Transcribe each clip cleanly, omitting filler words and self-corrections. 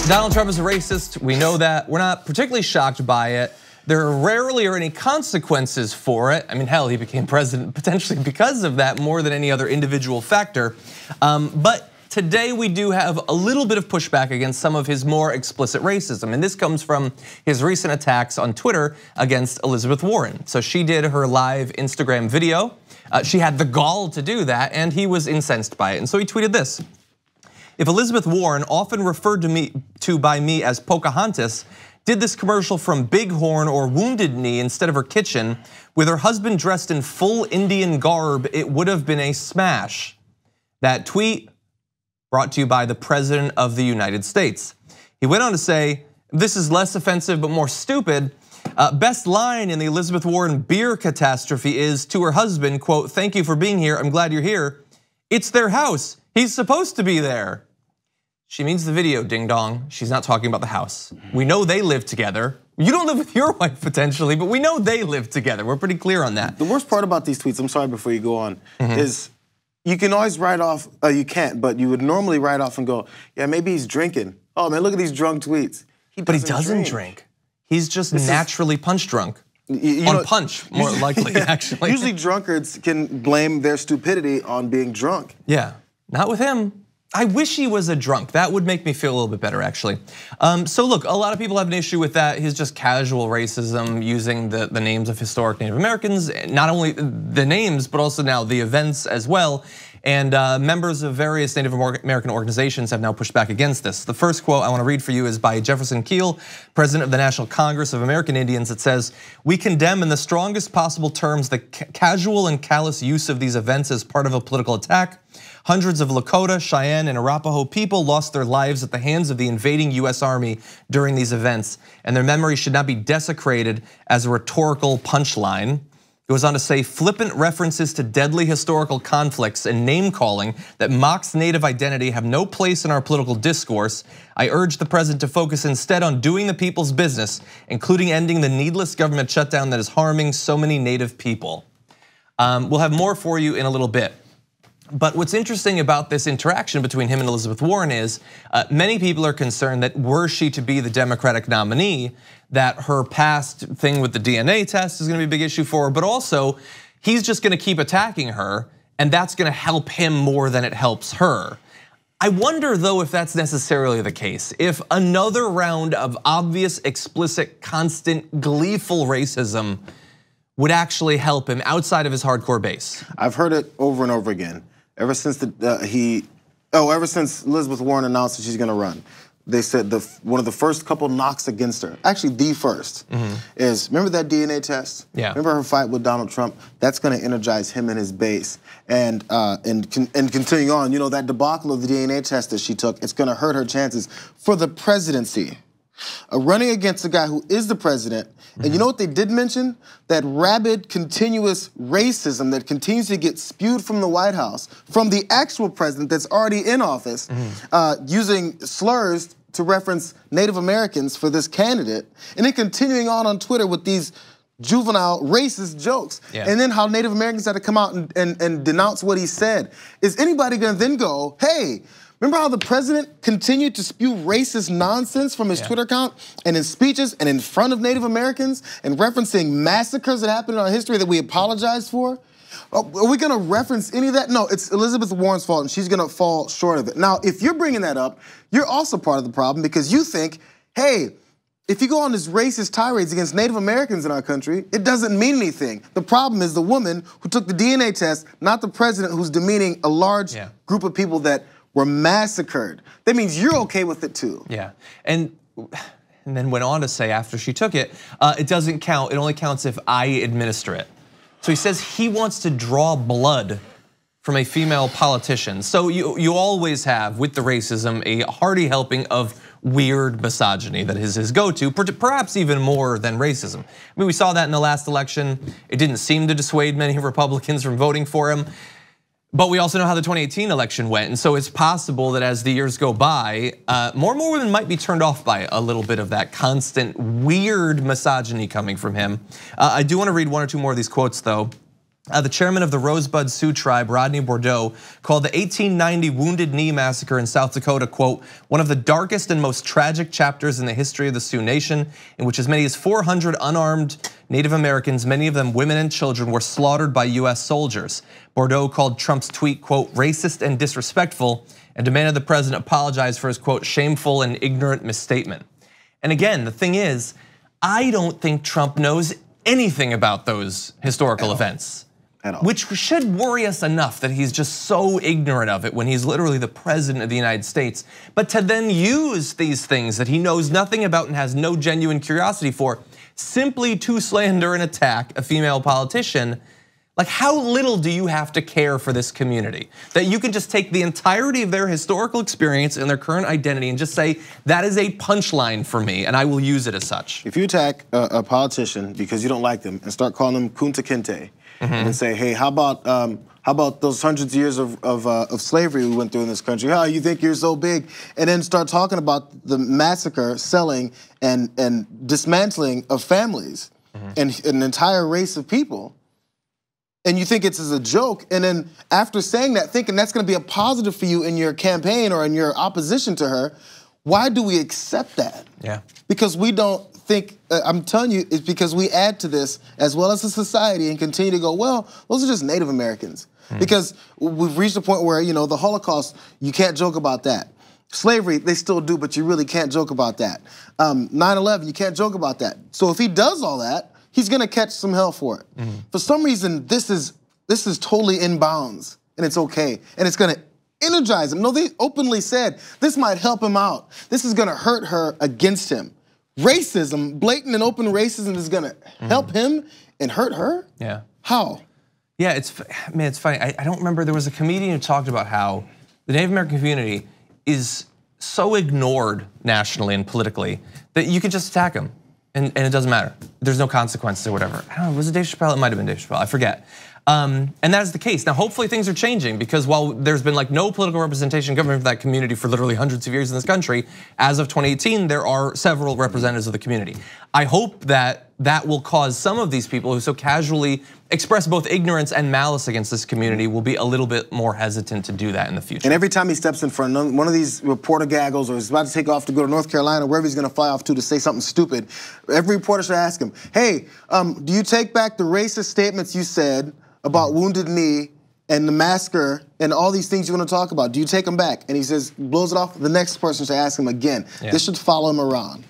Donald Trump is a racist. We know that. We're not particularly shocked by it. There rarely are any consequences for it. I mean, hell, he became president potentially because of that more than any other individual factor. But today we do have a little bit of pushback against some of his more explicit racism. And this comes from his recent attacks on Twitter against Elizabeth Warren. So she did her live Instagram video. She had the gall to do that, and he was incensed by it. And so he tweeted this: "If Elizabeth Warren, often referred to by me as Pocahontas, did this commercial from Bighorn or Wounded Knee instead of her kitchen, with her husband dressed in full Indian garb, it would have been a smash." That tweet brought to you by the President of the United States. He went on to say, "This is less offensive but more stupid. Best line in the Elizabeth Warren beer catastrophe is to her husband, quote, 'Thank you for being here, I'm glad you're here. It's their house, he's supposed to be there.'" She means the video, ding dong. She's not talking about the house. We know they live together. You don't live with your wife potentially, but we know they live together. We're pretty clear on that. The worst part about these tweets, I'm sorry before you go on, is you can always write off, you can't, but you would normally write off and go, yeah, maybe he's drinking. Oh man, look at these drunk tweets. But he doesn't drink. He's just naturally punch drunk. On punch, more likely, actually. Usually drunkards can blame their stupidity on being drunk. Yeah, not with him. I wish he was a drunk. That would make me feel a little bit better, actually. So look, a lot of people have an issue with that. His just casual racism, using the names of historic Native Americans, not only the names, but also now the events as well. And members of various Native American organizations have now pushed back against this. The first quote I want to read for you is by Jefferson Keel, president of the National Congress of American Indians. It says, "We condemn in the strongest possible terms the casual and callous use of these events as part of a political attack. Hundreds of Lakota, Cheyenne, and Arapaho people lost their lives at the hands of the invading US Army during these events, and their memory should not be desecrated as a rhetorical punchline." It goes on to say, "Flippant references to deadly historical conflicts and name-calling that mocks Native identity have no place in our political discourse. I urge the president to focus instead on doing the people's business, including ending the needless government shutdown that is harming so many Native people." We'll have more for you in a little bit. But what's interesting about this interaction between him and Elizabeth Warren is many people are concerned that were she to be the Democratic nominee, that her past thing with the DNA test is gonna be a big issue for her, but also he's just gonna keep attacking her, and that's gonna help him more than it helps her. I wonder though if that's necessarily the case. If another round of obvious, explicit, constant, gleeful racism would actually help him outside of his hardcore base. I've heard it over and over again. Ever since ever since Elizabeth Warren announced that she's gonna run, they said one of the first couple knocks against her, actually the first, is remember that DNA test? Yeah. Remember her fight with Donald Trump? That's gonna energize him and his base. And continuing on, you know, that debacle of the DNA test that she took, it's gonna hurt her chances for the presidency. Running against a guy who is the president, and you know what they did mention? That rabid, continuous racism that continues to get spewed from the White House, from the actual president that's already in office, using slurs to reference Native Americans for this candidate, and then continuing on Twitter with these juvenile racist jokes, and then how Native Americans had to come out and denounce what he said. Is anybody gonna then go, hey, remember how the president continued to spew racist nonsense from his Twitter account and in speeches and in front of Native Americans and referencing massacres that happened in our history that we apologize for? Are we gonna reference any of that? No, it's Elizabeth Warren's fault and she's gonna fall short of it. Now, if you're bringing that up, you're also part of the problem because you think, hey, if you go on this racist tirades against Native Americans in our country, it doesn't mean anything. The problem is the woman who took the DNA test, not the president who's demeaning a large group of people that were massacred. That means you're okay with it too. Yeah, and then went on to say after she took it, it doesn't count, it only counts if I administer it. So he says he wants to draw blood from a female politician. So you always have, with the racism, a hearty helping of weird misogyny that is his go-to, perhaps even more than racism. I mean, we saw that in the last election. It didn't seem to dissuade many Republicans from voting for him. But we also know how the 2018 election went, and so it's possible that as the years go by, more and more women might be turned off by a little bit of that constant weird misogyny coming from him. I do want to read one or two more of these quotes though. The chairman of the Rosebud Sioux tribe, Rodney Bordeaux, called the 1890 Wounded Knee Massacre in South Dakota, quote, one of the darkest and most tragic chapters in the history of the Sioux Nation, in which as many as 400 unarmed Native Americans, many of them women and children, were slaughtered by US soldiers. Bordeaux called Trump's tweet, quote, racist and disrespectful, and demanded the president apologize for his, quote, shameful and ignorant misstatement. And again, the thing is, I don't think Trump knows anything about those historical events. Which should worry us enough that he's just so ignorant of it when he's literally the president of the United States. But to then use these things that he knows nothing about and has no genuine curiosity for, simply to slander and attack a female politician, like how little do you have to care for this community? That you can just take the entirety of their historical experience and their current identity and just say, that is a punchline for me and I will use it as such. If you attack a politician because you don't like them and start calling them Kunta Kinte, and say, hey, how about those hundreds of years of slavery we went through in this country? How you think you're so big? And then start talking about the massacre, selling, and dismantling of families and an entire race of people. And you think it's as a joke, and then after saying that, thinking that's gonna be a positive for you in your campaign or in your opposition to her, why do we accept that? Yeah. Because we don't think, I'm telling you, it's because we add to this as well as a society and continue to go, well, those are just Native Americans. Because we've reached a point where, the Holocaust, you can't joke about that. Slavery, they still do, but you really can't joke about that. 9/11, you can't joke about that. So if he does all that, he's gonna catch some hell for it. For some reason, this is totally in bounds, and it's okay, and it's gonna energize him. No, they openly said this might help him out. This is gonna hurt her against him. Racism, blatant and open racism is gonna help him and hurt her? Yeah. How? Yeah, it's funny. I don't remember, there was a comedian who talked about how the Native American community is so ignored nationally and politically that you can just attack them and it doesn't matter. There's no consequences or whatever. I don't know, was it Dave Chappelle? It might've been Dave Chappelle, I forget. And that is the case. Now, hopefully things are changing because while there's been like no political representation government for that community for literally hundreds of years in this country, as of 2018, there are several representatives of the community. I hope that will cause some of these people who so casually express both ignorance and malice against this community will be a little bit more hesitant to do that in the future. And every time he steps in front of one of these reporter gaggles or is about to take off to go to North Carolina, wherever he's gonna fly off to say something stupid, every reporter should ask him, hey, do you take back the racist statements you said about Wounded Knee and the massacre and all these things you want to talk about? Do you take them back? And he says, blows it off. The next person should ask him again. Yeah. This should follow him around.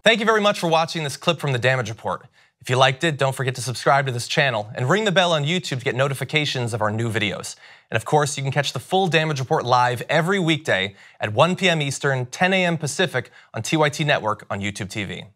Thank you very much for watching this clip from The Damage Report. If you liked it, don't forget to subscribe to this channel and ring the bell on YouTube to get notifications of our new videos. And of course, you can catch the full Damage Report live every weekday at 1 p.m. Eastern, 10 a.m. Pacific on TYT Network on YouTube TV.